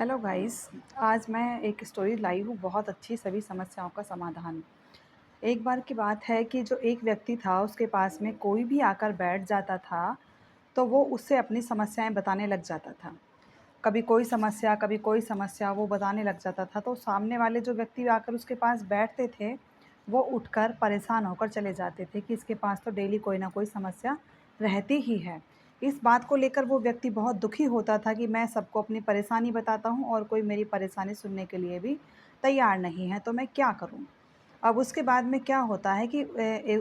Hello guys. आज मैं एक स्टोरी लाई हूँ, बहुत अच्छी सभी समस्याओं का समाधान। एक बार की बात है कि जो एक व्यक्ति था, उसके पास में कोई भी आकर बैठ जाता था, तो वो उससे अपनी समस्याएँ बताने लग जाता था। कभी कोई समस्या वो बताने लग जाता था, तो सामने वाले जो व्यक्ति आकर उसके पास बैठते थे, वो उठकर परेशान होकर चले जाते थे कि इसके पास तो डेली कोई ना कोई समस्या रहती ही है। इस बात को लेकर वो व्यक्ति बहुत दुखी होता था कि मैं सबको अपनी परेशानी बताता हूँ और कोई मेरी परेशानी सुनने के लिए भी तैयार नहीं है, तो मैं क्या करूँ? अब उसके बाद में क्या होता है कि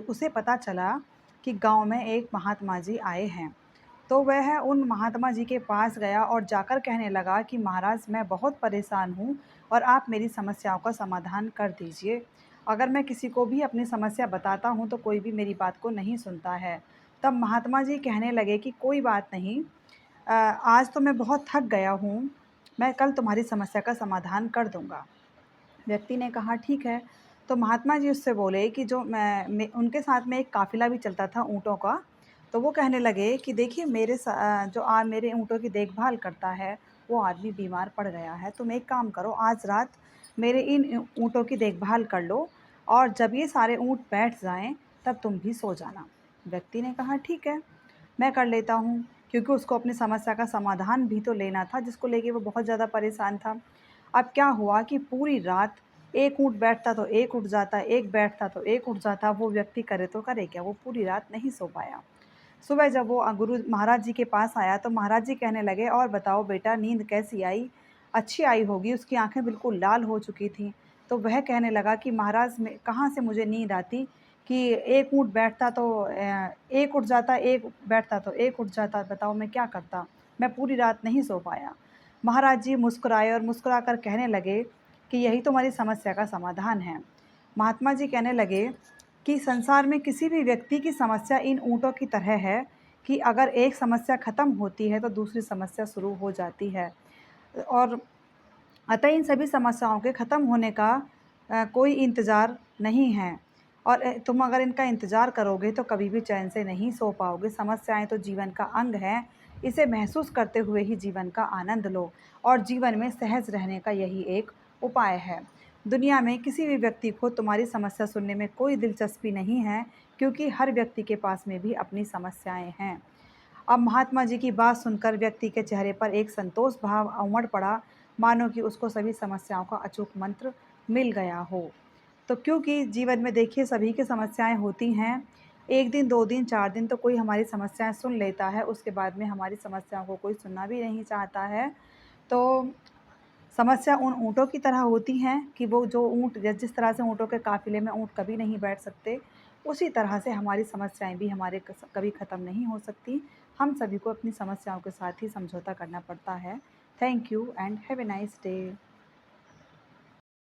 उसे पता चला कि गाँव में एक महात्मा जी आए हैं। तो वह उन महात्मा जी के पास गया और जाकर कहने लगा कि महाराज, मैं बहुत परेशान हूँ और आप मेरी समस्याओं का समाधान कर दीजिए। अगर मैं किसी को भी अपनी समस्या बताता हूँ तो कोई भी मेरी बात को नहीं सुनता है। तब महात्मा जी कहने लगे कि कोई बात नहीं, आज तो मैं बहुत थक गया हूँ, मैं कल तुम्हारी समस्या का समाधान कर दूँगा। व्यक्ति ने कहा ठीक है। तो महात्मा जी उससे बोले कि जो मैं उनके साथ में एक काफ़िला भी चलता था ऊँटों का। तो वो कहने लगे कि देखिए जो मेरे ऊँटों की देखभाल करता है, वो आदमी बीमार पड़ गया है। तुम एक काम करो, आज रात मेरे इन ऊँटों की देखभाल कर लो और जब ये सारे ऊँट बैठ जाएँ, तब तुम भी सो जाना। व्यक्ति ने कहा ठीक है, मैं कर लेता हूँ, क्योंकि उसको अपनी समस्या का समाधान भी तो लेना था, जिसको लेके वो बहुत ज़्यादा परेशान था। अब क्या हुआ कि पूरी रात एक ऊँट बैठता तो एक उठ जाता, एक बैठता तो एक उठ जाता, वो व्यक्ति करे तो करे क्या? वो पूरी रात नहीं सो पाया। सुबह जब वो गुरु महाराज जी के पास आया तो महाराज जी कहने लगे, और बताओ बेटा, नींद कैसी आई? अच्छी आई होगी। उसकी आँखें बिल्कुल लाल हो चुकी थीं। तो वह कहने लगा कि महाराज, मैं कहाँ से मुझे नींद आती कि एक ऊँट बैठता तो एक उठ जाता, एक बैठता तो एक उठ जाता, बताओ मैं क्या करता? मैं पूरी रात नहीं सो पाया। महाराज जी मुस्कुराए और मुस्कुराकर कहने लगे कि यही तुम्हारी समस्या का समाधान है। महात्मा जी कहने लगे कि संसार में किसी भी व्यक्ति की समस्या इन ऊँटों की तरह है कि अगर एक समस्या खत्म होती है तो दूसरी समस्या शुरू हो जाती है। और अतः इन सभी समस्याओं के ख़त्म होने का कोई इंतज़ार नहीं है। और तुम अगर इनका इंतज़ार करोगे तो कभी भी चैन से नहीं सो पाओगे। समस्याएँ तो जीवन का अंग हैं, इसे महसूस करते हुए ही जीवन का आनंद लो और जीवन में सहज रहने का यही एक उपाय है। दुनिया में किसी भी व्यक्ति को तुम्हारी समस्या सुनने में कोई दिलचस्पी नहीं है, क्योंकि हर व्यक्ति के पास में भी अपनी समस्याएँ हैं। अब महात्मा जी की बात सुनकर व्यक्ति के चेहरे पर एक संतोष भाव उमड़ पड़ा, मानो कि उसको सभी समस्याओं का अचूक मंत्र मिल गया हो। तो क्योंकि जीवन में देखिए सभी की समस्याएँ होती हैं, 1 दिन, 2 दिन, 4 दिन तो कोई हमारी समस्याएँ सुन लेता है, उसके बाद में हमारी समस्याओं को कोई सुनना भी नहीं चाहता है। तो समस्या उन ऊँटों की तरह होती हैं कि वो जो ऊँट जिस तरह से ऊँटों के काफ़िले में ऊँट कभी नहीं बैठ सकते, उसी तरह से हमारी समस्याएँ भी हमारे कभी ख़त्म नहीं हो सकती। हम सभी को अपनी समस्याओं के साथ ही समझौता करना पड़ता है। Thank you and have a nice day.